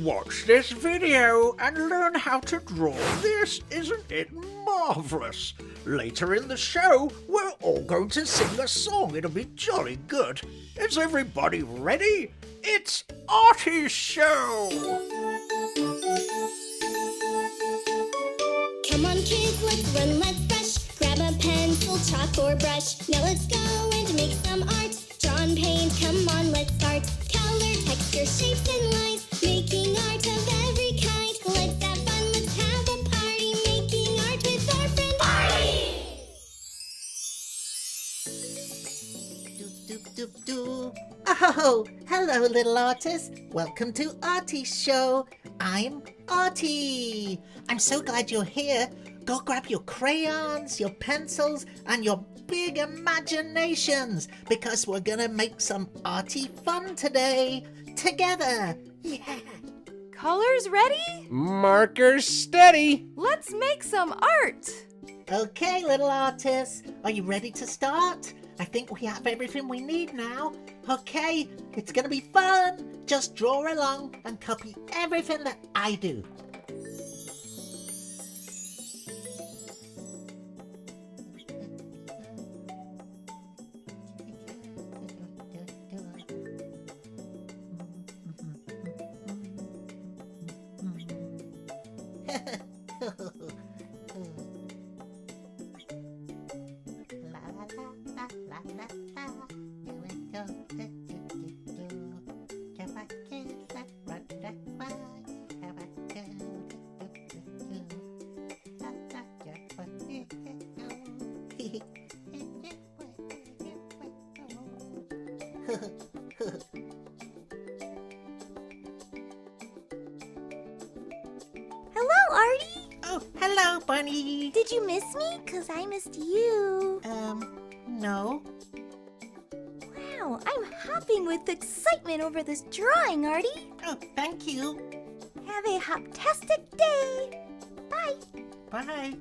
Watch this video and learn how to draw this. Isn't it marvellous? Later in the show, we're all going to sing a song. It'll be jolly good. Is everybody ready? It's Artie's show! Come on kids, let's run, let's brush. Grab a pencil, chalk or brush. Now let's go and make some art. Draw and paint, come on, let's start. Color, texture, shapes and lines. Making art of every kind. Let's have fun, let's have a party. Making art with our friend Artie! Doop, doop, doop. Oh, hello, little artist. Welcome to Artie's show. I'm Artie. I'm so glad you're here. Go grab your crayons, your pencils, and your big imaginations because we're gonna make some Artie fun today. Together. Yeah. Colors ready? Markers steady. Let's make some art. Okay, little artists. Are you ready to start? I think we have everything we need now. Okay, it's gonna be fun. Just draw along and copy everything that I do. Hello, Artie! Oh, hello, Bunny. Did you miss me? 'Cause I missed you. No. Wow, I'm hopping with excitement over this drawing, Artie. Oh, thank you. Have a hoptastic day. Bye. Bye.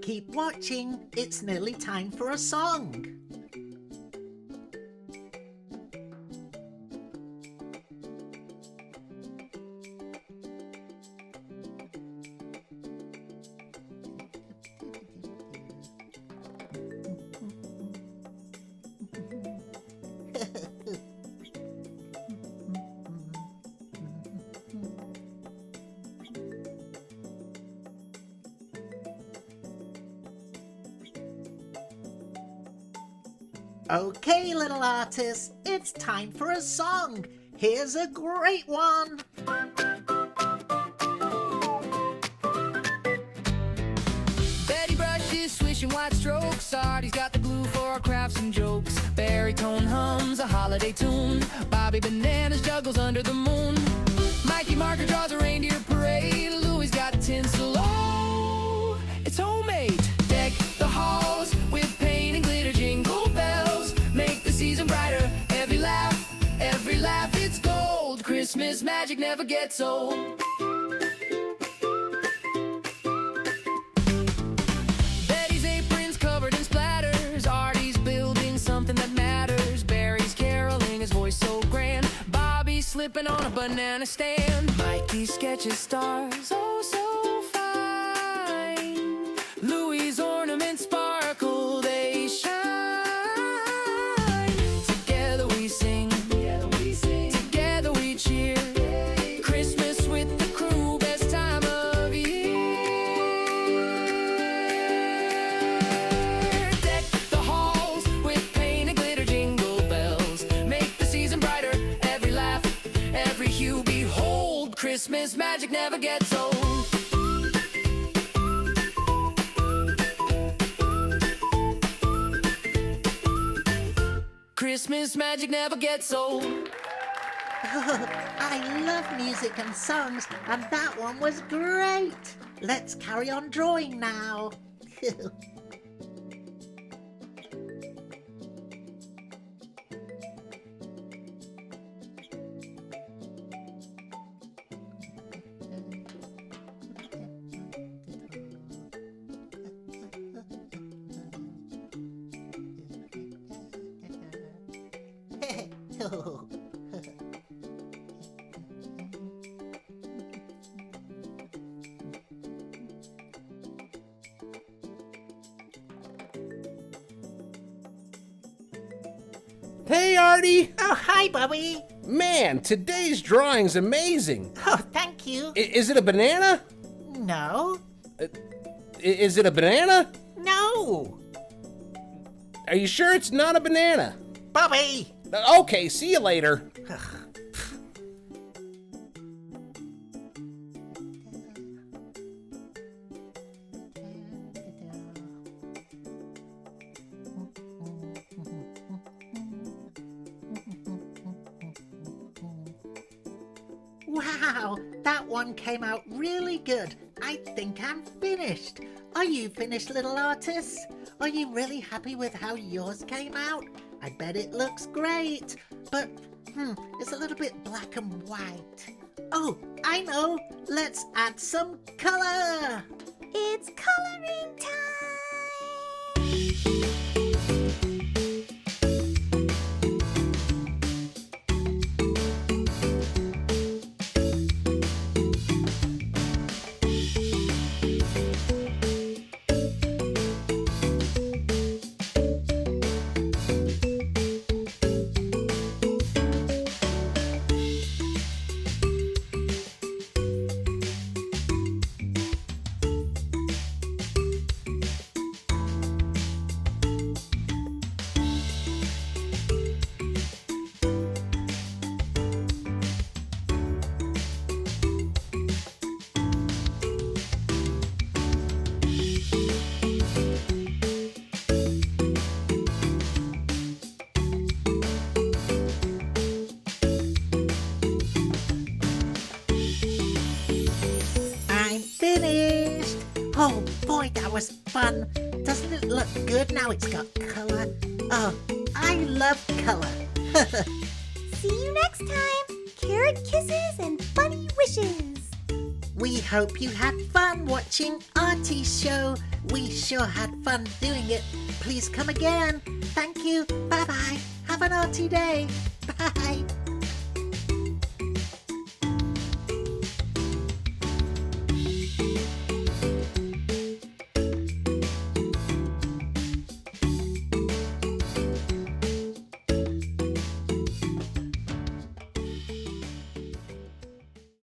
Keep watching. It's nearly time for a song. Okay, little artists, it's time for a song. Here's a great one. Betty brushes, swishing white strokes. Artie's got the glue for our crafts and jokes. Baritone hums a holiday tune. Bobby Bananas juggles under the moon. Mikey Marker draws a reindeer parade. Louie's got tinsel. Oh, it's homemade. Deck the halls with paint and glitter. Jingle bells make the season brighter. Every laugh, it's gold. Christmas magic never gets old. Betty's apron's covered in splatters. Artie's building something that matters. Barry's caroling, his voice so grand. Bobby's slipping on a banana stand. Mikey sketches stars, oh so fine. Louie's ornaments sparkle, they shine. Together we sing, together we cheer. Christmas with the crew, best time of year. Deck the halls with paint and glitter. Jingle bells make the season brighter. Every laugh, every hue, behold, Christmas magic never gets old. Christmas magic never gets old. I love music and songs, and that one was great. Let's carry on drawing now. Hey, Artie! Oh, hi, Bobby. Man, today's drawing's amazing. Oh, thank you. Is it a banana? No. Is it a banana? No. Are you sure it's not a banana? Bobby. Okay, see you later. Wow, that one came out really good. I think I'm finished. Are you finished, little artists? Are you really happy with how yours came out? I bet it looks great. But, it's a little bit black and white. Oh, I know. Let's add some color. It's coloring time! Finished! Oh boy, that was fun. Doesn't it look good now it's got colour? Oh, I love colour. See you next time! Carrot kisses and funny wishes! We hope you had fun watching Artie's show. We sure had fun doing it. Please come again. Thank you. Bye-bye. Have an Artie day. Bye.